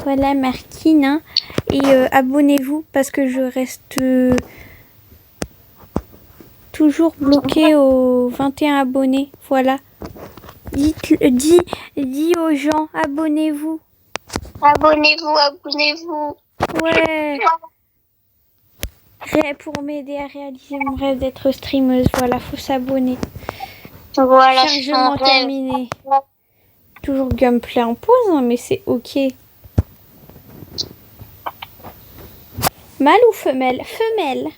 Voilà Martine. Hein. Et abonnez-vous parce que je reste toujours bloquée aux 21 abonnés. Voilà. Dis aux gens, abonnez-vous. Abonnez-vous. Ouais. Pour m'aider à réaliser mon rêve d'être streameuse. Voilà, faut s'abonner. Voilà, chargement terminé. Toujours gameplay en pause, hein, mais c'est ok. Mâle ou femelle? Femelle.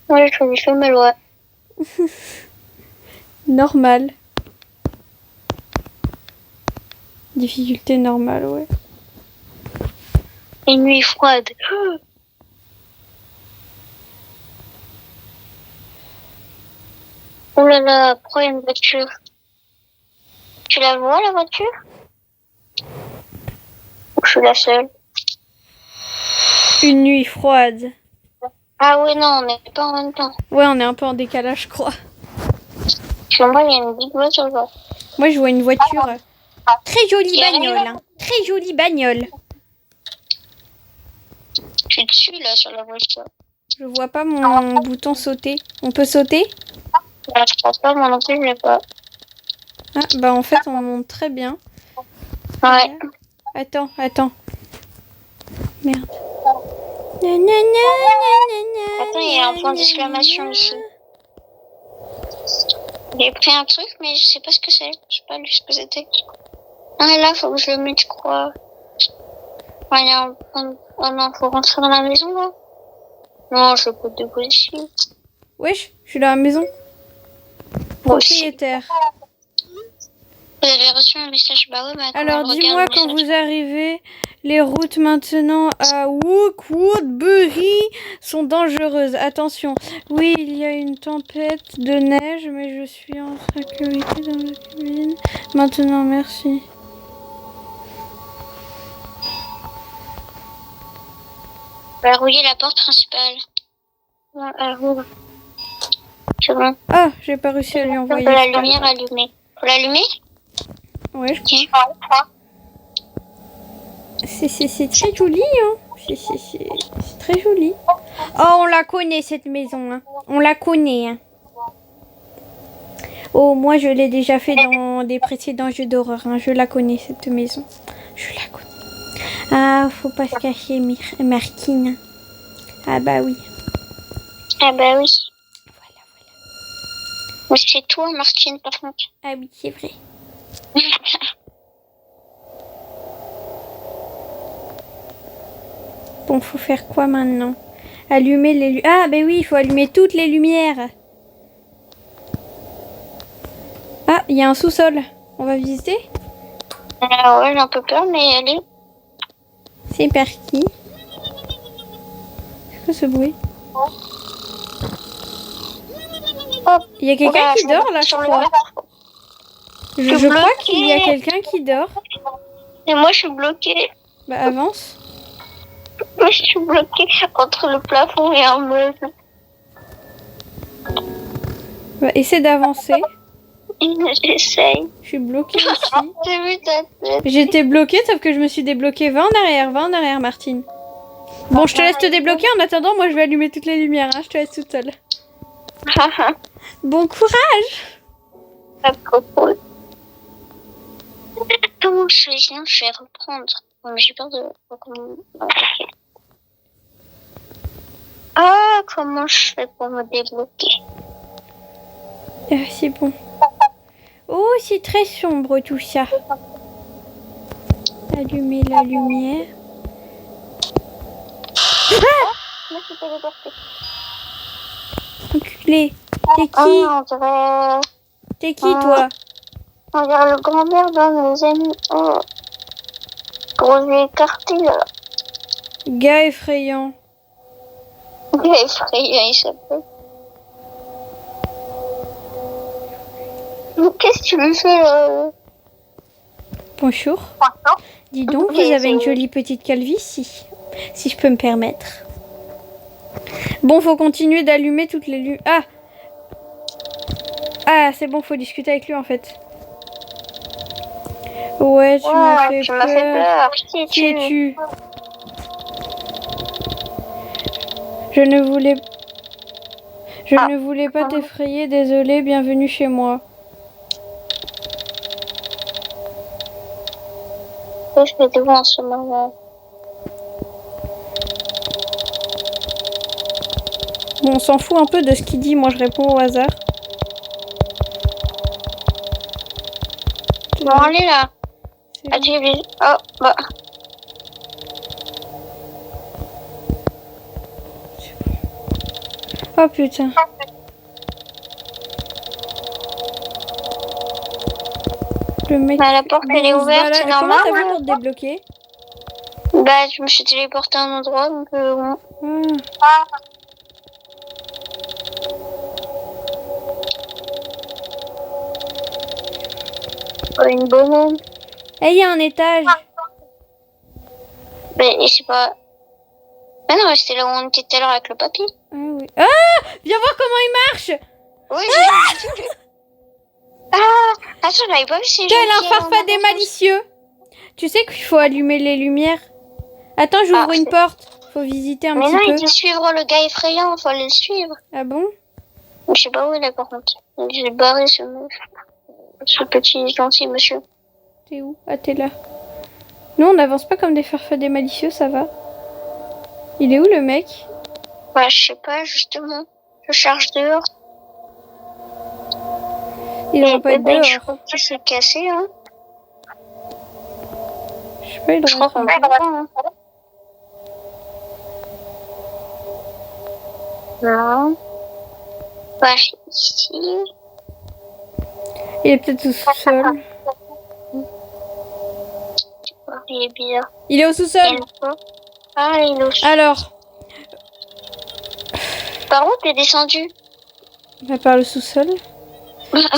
Ouais, je suis femelle, ouais. Normal. Difficulté normale, ouais. Une nuit froide. Oh là là, pourquoi il y a une voiture? Tu la vois, la voiture? Ou je suis la seule? Une nuit froide. Ah ouais, non, on n'est pas en même temps. Ouais, on est un peu en décalage, je crois. Moi, il y a une big voiture, là. Moi, je vois une voiture. Très jolie bagnole. Hein. Très jolie bagnole. Je suis dessus, là, sur la voiture. Je vois pas mon bouton sauter. On peut sauter? Bah, je pense pas, moi non plus, je l'ai pas. Ah, bah en fait, on monte très bien. Ouais. Attends. Merde. Attends, il y a un point d'exclamation ici. J'ai pris un truc, mais je sais pas ce que c'est. Je sais pas lu ce que c'était. Ah, là, faut que je le mette, je crois. Ah, il y a un point... Oh non, faut rentrer dans la maison, là. Non, je peux te déposer ici. Wesh, je suis dans la maison. Propriétaire. Vous avez reçu un message? Bah ouais, mais alors, dis-moi quand vous arrivez, les routes maintenant à Woodbury sont dangereuses. Attention, oui, il y a une tempête de neige, mais je suis en sécurité dans la cabine. Maintenant, merci. Verrouiller la porte principale. C'est bon. Ah, j'ai pas réussi à lui envoyer. La lumière allumée. Faut l'allumer? Ouais, je crois. C'est très joli, hein. C'est très joli. Oh, on la connaît, cette maison. Hein. On la connaît. Hein. Oh, moi, je l'ai déjà fait dans des précédents jeux d'horreur. Hein. Je la connais, cette maison. Je la connais. Ah, faut pas se cacher, Martine. Ah bah oui. Ah bah oui. Voilà. Mais c'est toi, Martine, par contre. Ah oui, c'est vrai. Bon, faut faire quoi maintenant? Allumer les... Ah, ben oui, il faut allumer toutes les lumières. Ah, il y a un sous-sol. On va visiter? Ouais, j'ai un peu peur, mais allez. C'est parti. C'est quoi ce bruit? Il y a quelqu'un qui dort, là, je crois. Je crois qu'il y a quelqu'un qui dort. Et moi, je suis bloquée. Bah, avance. Moi, je suis bloquée entre le plafond et un meuble. Bah, essaie d'avancer. J'essaye. Je suis bloquée aussi. J'ai vu ta tête. J'étais bloquée, sauf que je me suis débloquée. Va en arrière, Martine. Bon, je te laisse te débloquer. En attendant, moi, je vais allumer toutes les lumières. Hein. Je te laisse toute seule. Bon courage. À propos. Comment je fais? Sinon, je vais reprendre. J'ai peur de... Okay. Ah, comment je fais pour me débloquer? C'est bon. Oh, c'est très sombre tout ça. Allumer la lumière. Ah! Moi, je suis téléportée. Enculé. T'es qui? On dirait... T'es qui, toi? On dirait le grand-père d'un mes amis. Oh. Gros écarté, là. Gars effrayant. Effrayant, il s'appelle. Qu'est-ce que tu lui fais, là? Bonjour. Dis donc, vous avez une jolie petite calvitie, si je peux me permettre. Bon, faut continuer d'allumer toutes les lumières. Ah! Ah, c'est bon, faut discuter avec lui, en fait. Ouais, tu m'as fait tu m'as fait peur. Qui Qui es-tu? es-tu? Je ne voulais... Je Ah. ne voulais pas t'effrayer, désolé, bienvenue chez moi. Je fais de vous en ce moment. Bon, on s'en fout un peu de ce qu'il dit, moi je réponds au hasard. Bon, allez là. C'est As-tu vu? Oh, bah. Oh putain. Le mec... Bah, la porte, elle est Bon, ouverte, voilà. c'est Comment normal. t'as fait pour te débloquer? Bah, je me suis téléporté à un endroit, donc bon. Ah. Une bonne. Eh, il y a un étage. Mais je sais pas. Mais non, c'était là où on était tout à l'heure avec le papy. Ah oui. Ah, viens voir comment il marche. Oui, j'ai vu. Ah, attends, j'avais pas vu ces Tel un farfadet malicieux. Tu sais qu'il faut allumer les lumières. Attends, j'ouvre une porte. Faut visiter un mais petit non, peu. il faut suivre le gars effrayant, faut aller le suivre. Ah bon? Je sais pas où il est par contre. J'ai barré ce petit gentil monsieur. T'es où? Ah, t'es là. Nous, on n'avance pas comme des farfadets malicieux, ça va. Il est où le mec? Ouais, je sais pas, justement. Je charge dehors. Il doit pas être Je dehors. crois qu'il s'est cassé, hein. Je sais pas, il Je crois qu'on doit va voir, hein. Non. Bah, ici. Il est peut-être au sous-sol. Il est bizarre. Il est au sous-sol. Ah, il est au sous-sol. Alors, Par où t'es descendu? bah, par le sous-sol.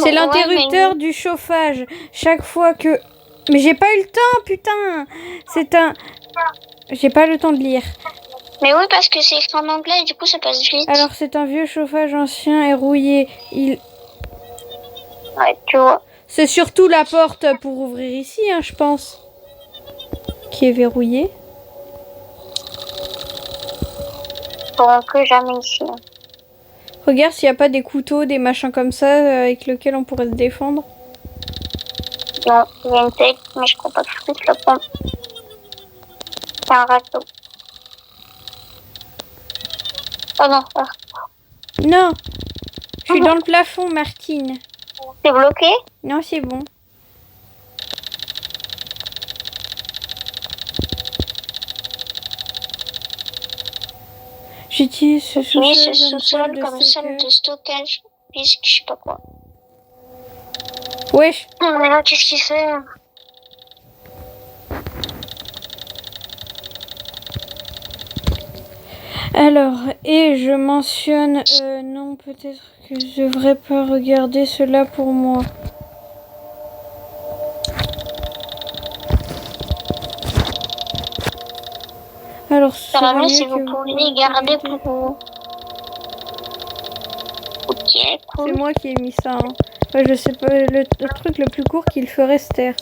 C'est l'interrupteur du chauffage. Chaque fois que... Mais j'ai pas eu le temps, putain. C'est un... J'ai pas le temps de lire. Mais oui, parce que c'est écrit en anglais, du coup ça passe vite. Alors, c'est un vieux chauffage ancien et rouillé. Ouais, tu vois. C'est surtout la porte pour ouvrir ici, hein, je pense. Qui est verrouillée. Pour rentrer jamais ici. Hein. Regarde s'il n'y a pas des couteaux, des machins comme ça avec lesquels on pourrait se défendre. Non, il y a une tête, mais je crois pas que je puisse le prendre. C'est un râteau. Oh non, Non, je suis dans le plafond, Martine. c'est bloqué? Non, c'est bon. J'utilise ce Oui, ce sous-sol comme salle de stockage. Puisque je sais pas quoi. Wesh. Oh, mais là, qu'est-ce qu'il fait? Alors, et je mentionne... non, peut-être que je devrais pas regarder cela pour moi. Alors, Ça mieux si vous pouviez garder pour vous. Ok, cool. C'est moi qui ai mis ça. Hein. Enfin, je sais pas, le truc le plus court qu'il ferait se taire.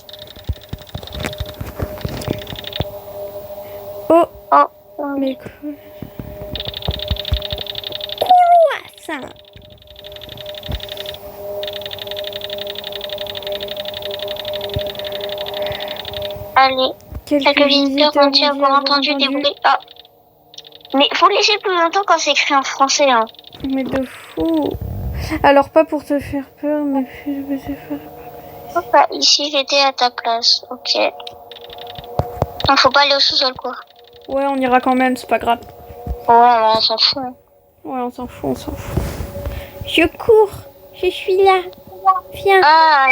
Oh, mais cool. Ça. Allez, quelques visiteurs ont dit avoir entendu des bruits. Ah. Mais faut laisser plus longtemps quand c'est écrit en français. Hein. Mais de fou. Alors, pas pour te faire peur, mais je vais te faire peur. Bah, ici, j'étais à ta place. Ok. Non, faut pas aller au sous-sol, quoi. Ouais, on ira quand même, c'est pas grave. Oh, on s'en fout. Ouais, on s'en fout, on s'en fout. Je cours, je suis là. Viens,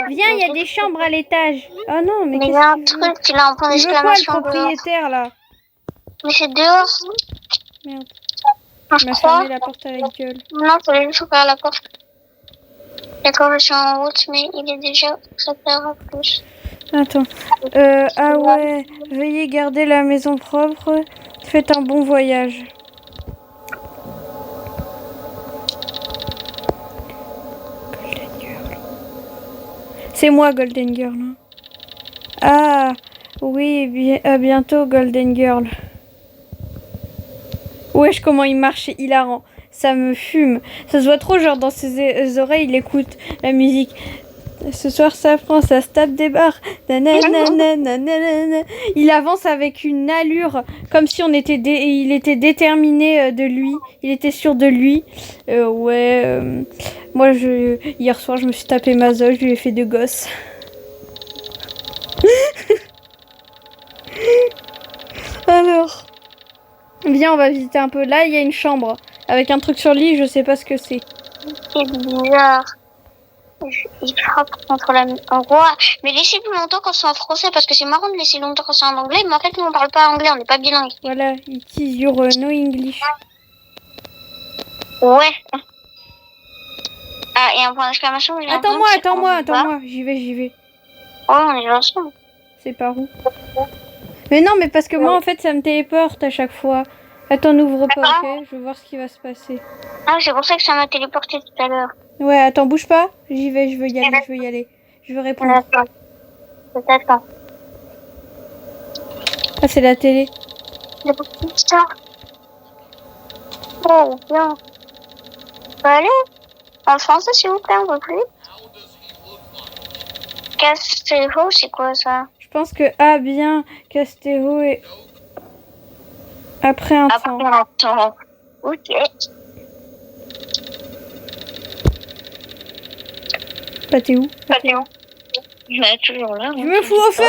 viens, il y a des chambres à l'étage. Oh non, mais il y a un truc, il a un point d'exclamation. Le propriétaire, là. Mais c'est dehors. Merde. Je m'a fermé la porte à la gueule. Non, faut juste ouvrir la porte. D'accord, je suis en route, mais il est déjà... Ça paiera plus. Attends. Ah ouais, veuillez garder la maison propre. Faites un bon voyage. Golden Girl. C'est moi, Golden Girl. Hein. Ah, oui, à bientôt, Golden Girl. Wesh, comment il marche, c'est hilarant. Ça me fume. Ça se voit trop, genre, dans ses oreilles, il écoute la musique. Ce soir, ça prend, ça se tape des barres. Nanana. Il avance avec une allure, comme si il était déterminé de lui. Il était sûr de lui. Moi, hier soir, je me suis tapé ma zolle, je lui ai fait deux gosses. Alors, viens, on va visiter un peu. Là, il y a une chambre avec un truc sur le lit, je sais pas ce que c'est. C'est bizarre. Il frappe contre un roi. Mais laissez plus longtemps quand c'est en français, parce que c'est marrant de laisser longtemps quand c'est en anglais, mais en fait, nous, on parle pas anglais, on n'est pas bilingue. Voilà, it is your no English. Ouais. Ah, et un point d'exclamation. Attends-moi. J'y vais. Oh, on est ensemble. C'est par où? Mais non, mais parce que moi, en fait, ça me téléporte à chaque fois. Attends, n'ouvre pas, ok? Je veux voir ce qui va se passer. Ah, c'est pour ça que ça m'a téléporté tout à l'heure. Ouais, attends, bouge pas. J'y vais, je veux y aller. Je veux répondre. Peut-être. Ah, c'est la télé. C'est pour ça. Oh, bien. On peut aller en français, s'il vous plaît, on peut plus. Castelho, c'est quoi ça? Je pense que bien, Castelho est après un temps. Après un temps. Ok. Bah, t'es où? Il est toujours là. Je me fous au feu.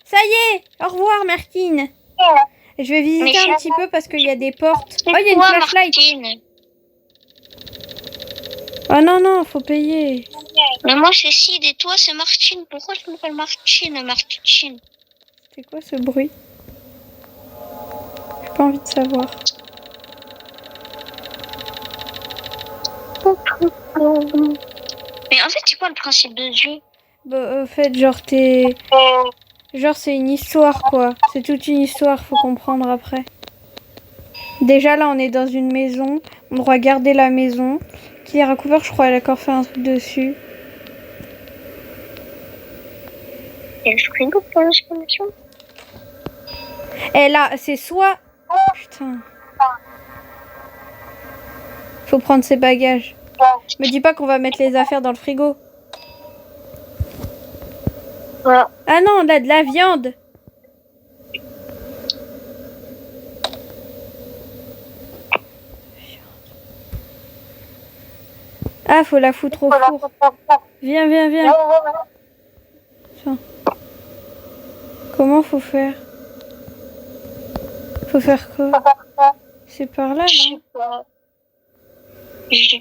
Ça y est. Au revoir, Merkine. Je vais visiter un petit peu parce qu'il y a des portes. Oh, il y a une flashlight. Oh non, faut payer. Mais moi, c'est Sid et toi, c'est Martine. Pourquoi tu m'appelles Martine? C'est quoi ce bruit? J'ai pas envie de savoir. Mais en fait, c'est quoi le principe de jeu? Bah, en fait, genre, c'est une histoire, quoi. C'est toute une histoire, faut comprendre après. Déjà, là, on est dans une maison. On doit garder la maison. Clara Cooper, je crois, elle a encore fait un truc dessus. Et le frigo pour l'exclamation. Et là, c'est soit... Putain. Faut prendre ses bagages. Me dis pas qu'on va mettre les affaires dans le frigo. Ouais. Ah non, on a de la viande. Ah, faut la foutre au four. Viens. Tiens. Comment faut faire? Faut faire quoi? C'est par là, non? Je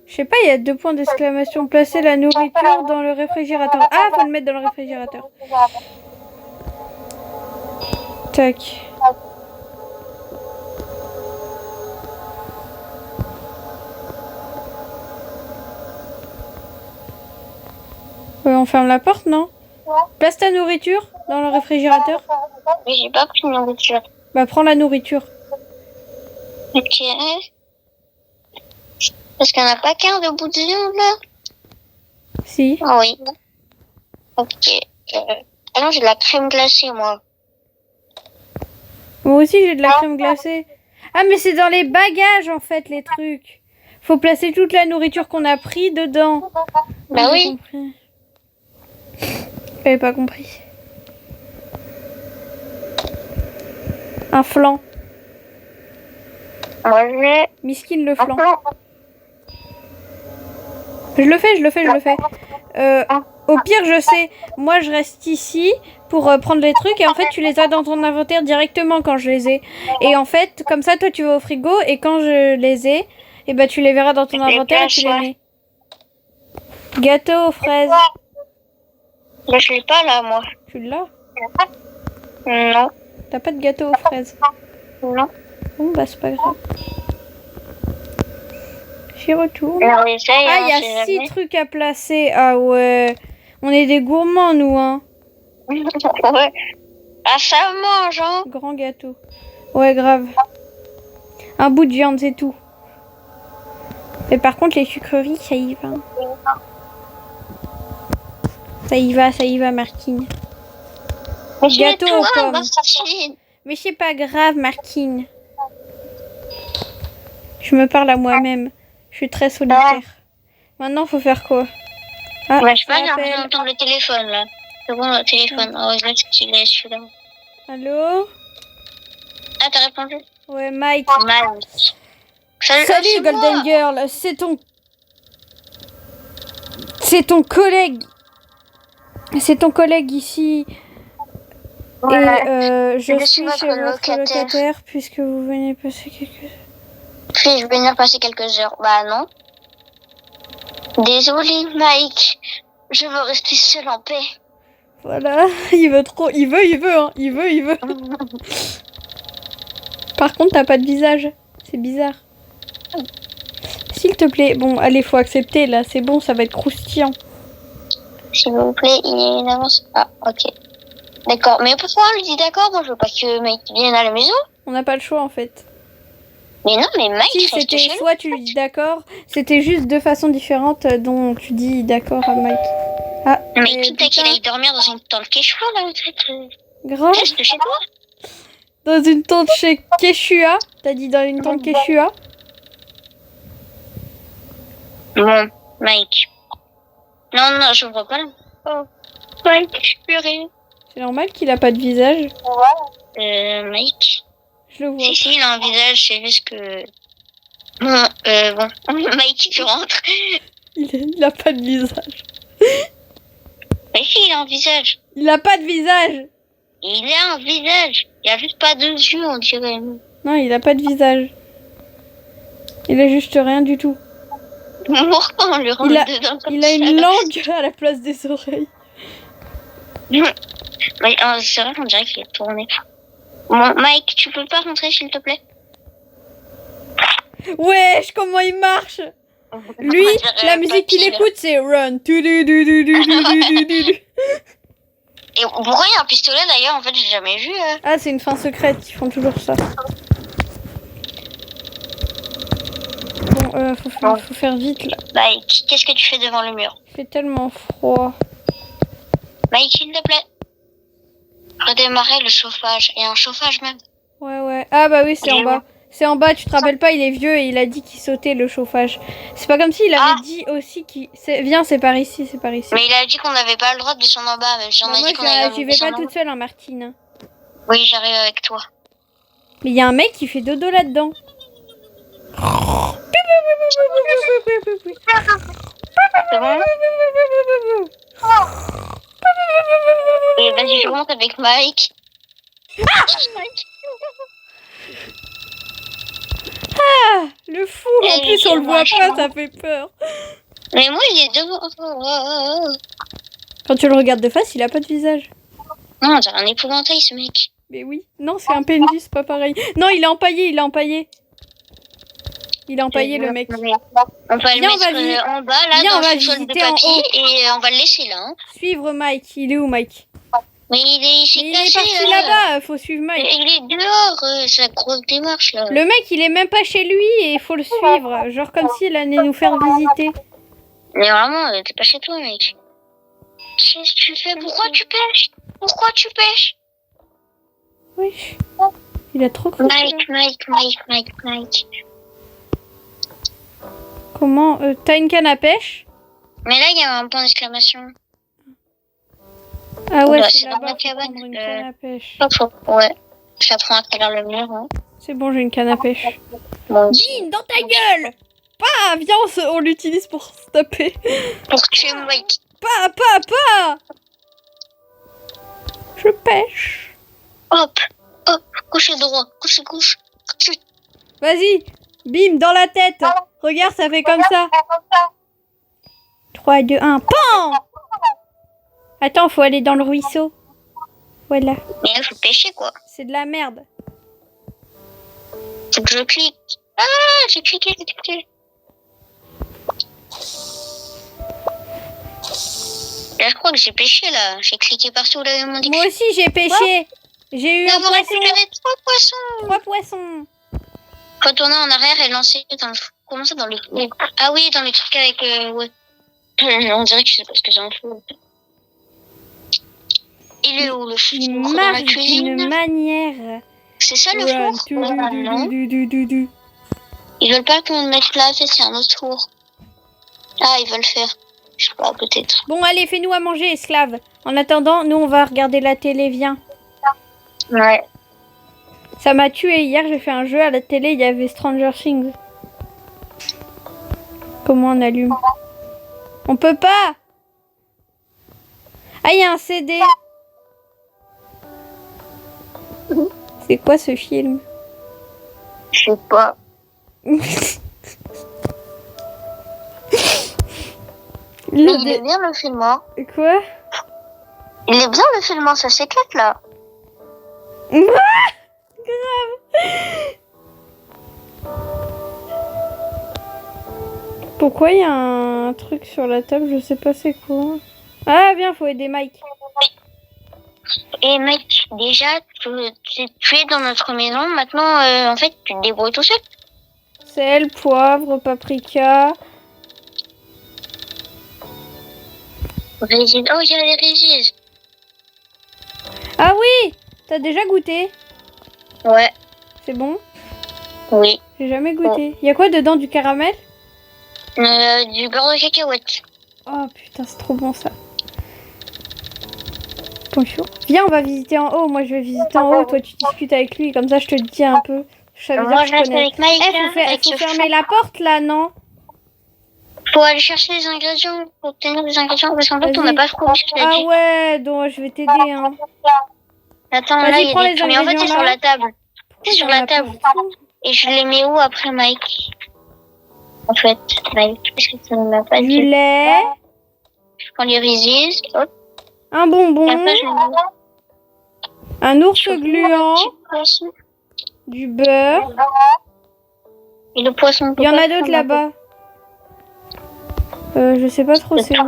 sais pas, il y a 2 points d'exclamation. Placer la nourriture dans le réfrigérateur. Ah, faut le mettre dans le réfrigérateur. Tac. On ferme la porte, non? Place ta nourriture dans le réfrigérateur. Mais j'ai pas pris de nourriture. Bah, prends la nourriture. Ok. Parce qu'il n'y en a pas qu'un de bout de viande, là? Si. Ah oui. Ok. Ah non, j'ai de la crème glacée, moi. Moi aussi, j'ai de la crème glacée. Ah, mais c'est dans les bagages, en fait, les trucs. Faut placer toute la nourriture qu'on a pris dedans. Bah oui. J'avais pas compris. Un flan. Moi, j'ai... Miskin le flan. Je le fais. Au pire, je sais. Moi, je reste ici pour prendre les trucs. Et en fait, tu les as dans ton inventaire directement quand je les ai. Et en fait, comme ça, toi, tu vas au frigo. Et quand je les ai, et bah, tu les verras dans ton inventaire et tu les mets. Gâteau aux fraises. Bah, je l'ai pas, là, moi. Tu l'as? Non. T'as pas de gâteau aux fraises? Non. Bon, bah, c'est pas grave. J'y retourne. Ah, il y a 6 trucs à placer. Ah ouais. On est des gourmands, nous, hein. Ouais. Ah, ça mange, hein. Grand gâteau. Ouais, grave. Un bout de viande, c'est tout. Mais par contre, les sucreries, ça y va. Ça y va, Martine. Gâteau aux pommes. Martine. Mais c'est pas grave, Martine. Je me parle à moi-même. Je suis très solitaire. Maintenant, faut faire quoi? Ah, Ouais, je sais pas, ça j'ai appelle. l'impression d'entendre le téléphone, là. C'est bon, le téléphone. Oh, je sais qu'il est celui-là. Allô? Ah, t'as répondu? Ouais, Mike. Mal. Salut, c'est Golden moi. Girl. C'est ton collègue. C'est ton collègue ici. Ouais. Et je Je suis suis votre chez votre locataire. locataire puisque vous venez passer quelques... Puis-je venir passer quelques heures? Bah non. Désolé, Mike. Je veux rester seul en paix. Voilà, il veut trop, il veut, hein. Il veut. Par contre, t'as pas de visage. C'est bizarre. S'il te plaît, bon, allez, faut accepter, là, c'est bon, ça va être croustillant. S'il vous plaît, il y a une avance. Ah, ok. D'accord. Mais pourquoi on lui dit d'accord? Moi, je veux pas que Mike vienne à la maison. On n'a pas le choix, en fait. Mais non, mais Mike, Si, reste c'était chez nous. soit tu lui dis d'accord, c'était juste deux façons différentes dont tu dis d'accord à Mike. Ah, Mais quitte à putain, qu'il aille dormir dans une tente Quechua, là, en fait. grave, Reste chez toi. dans une tente chez Quechua. T'as dit dans une tente Quechua? Bon, Mike. Non, je vois pas. Oh, Mike, je peux rien. C'est normal qu'il a pas de visage. Mike. Je le vois. Si, il a un visage, c'est juste que... Bon. Mike, tu rentres. Il a pas de visage. Mais si, il a un visage. Il a pas de visage. Il a un visage. Il a juste pas de yeux, on dirait. Non, il a pas de visage. Il a juste rien du tout. Pourquoi on lui rentre dedans comme Il a ça, une là langue à la place des oreilles. Mais c'est vrai qu'on dirait qu'il est tourné. Bon, Mike, tu peux pas rentrer, s'il te plaît? Wesh, comment il marche? Lui, On dirait la un musique qu'il papy, là. écoute, c'est Run. Et pourquoi il y a un pistolet, d'ailleurs? En fait, j'ai jamais vu. Ah, c'est une fin secrète, ils font toujours ça. Bon, faut faire vite, là. Mike, qu'est-ce que tu fais devant le mur? Il fait tellement froid. Mike, s'il te plaît. Redémarrer le chauffage. Et un chauffage même. Ouais. Ah bah oui, c'est en bas. C'est en bas, tu te rappelles pas, il est vieux et il a dit qu'il sautait le chauffage. C'est pas comme s'il avait dit aussi qu'il... Viens, c'est par ici, c'est par ici. Mais il a dit qu'on n'avait pas le droit de descendre en bas, même si on a moi, dit qu'on allait j'y vais pas toute seule, hein, Martine. Oui, j'arrive avec toi. Mais il y a un mec qui fait dodo là-dedans. C'est bon? Et vas-y, je remonte avec Mike. Ah, le fou. En plus, on le voit pas, ça fait peur. Mais moi, il est devant. Quand tu le regardes de face, il a pas de visage. Non, c'est un épouvantail, ce mec. Mais oui. Non, c'est un PNJ, c'est pas pareil. Non, il est empaillé, il est empaillé. Il est empaillé, le mec. On va le mettre en bas, là, dans le sol de papier, et on va le laisser là. Hein. Suivre Mike. Il est où, Mike? Mais il est parti là-bas, faut suivre Mike. Il est dehors, sa grosse démarche, là. Le mec, il est même pas chez lui et il faut le suivre. Genre comme s'il allait nous faire visiter. Mais vraiment, t'es pas chez toi, mec. Qu'est-ce que tu fais? Pourquoi tu pêches? Pourquoi tu pêches? Oui. Il a trop cru. Mike. Comment t'as une canne à pêche? Mais là, il y a un point d'exclamation. Ah ouais, c'est là-bas, dans la cabane. une canne à pêche. Ouais. J'apprends à travers le mur. Hein. C'est bon, j'ai une canne à pêche. Bon, Bim, dans ta gueule! Pas, viens, on l'utilise pour se taper. Pour tuer Mike. Pas! Je pêche. Hop, couchez droit, couchez. Vas-y, bim, dans la tête. Regarde, ça fait comme ça. 3, 2, 1, PAM! Attends, faut aller dans le ruisseau. Voilà. Mais là, faut pêcher, quoi. C'est de la merde. Faut que je clique. Ah, j'ai cliqué. Là, je crois que j'ai pêché, là. J'ai cliqué partout, là, mon dit. Moi aussi, j'ai pêché. J'ai eu un poisson. Récupéré 3 poissons. 3 poissons. Retourner en arrière et lancer dans le... Comment ça, dans le... Ah oui, dans les trucs avec... Ouais. On dirait que je sais pas ce que j'en fais. Il est où le four? Il Dans la marche cuisine? d'une manière. C'est ça le four? Non. Du. Ils veulent pas qu'on mette là, c'est un autre four. Ah, ils veulent faire. Je sais pas, peut-être. Bon, allez, fais-nous à manger, esclave. En attendant, nous, on va regarder la télé, viens. Ouais. Ça m'a tué. Hier, j'ai fait un jeu à la télé, il y avait Stranger Things. Comment on allume? On peut pas. Ah, il y a un CD. C'est quoi ce film? Je sais pas. Mais il est bien le film, hein. Quoi? Il est bien le film, hein, ça s'éclate là. Grave. Pourquoi il y a un truc sur la table? Je sais pas c'est quoi. Ah, viens, faut aider Mike. Et mec, déjà, tu es dans notre maison. Maintenant, en fait, tu te débrouilles tout seul. Sel, poivre, paprika. Résine. Oh, j'ai les résines. Ah oui, t'as déjà goûté? Ouais. C'est bon? Oui. J'ai jamais goûté. Y a quoi dedans? Du caramel? Du beurre de cacahuète. Oh putain, c'est trop bon ça. Bonjour. Viens, on va visiter en haut. Moi, je vais visiter en haut. Toi, tu discutes avec lui. Comme ça, je te dis un peu. Ça veut dire Moi, que je je reste connais. avec Mike. Faut fermer la porte là, non? Faut aller chercher les ingrédients. Faut obtenir des ingrédients parce qu'en fait, on Vas-y. n'a pas trop ce que Ah ouais, donc je vais t'aider. Hein. Attends, Vas-y, là, il y prends a les des trucs. Mais en fait, c'est ingrédients sur là. la table. Pourquoi C'est il y sur en a la table. partout? Et je les mets où après, Mike? En fait, Mike, qu'est-ce que ça ne m'a pas Du dit? lait, Je prends les résines. Hop. un bonbon, Et après, je mets un ours gluant, du beurre. Et le poisson. Il y en a d'autres là-bas. Je sais pas trop c'est où.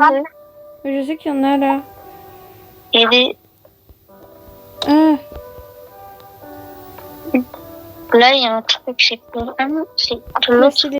Mais je sais qu'il y en a là. Et des... Ah. Là, il y a un truc, c'est pour... Ah non, c'est Là, c'est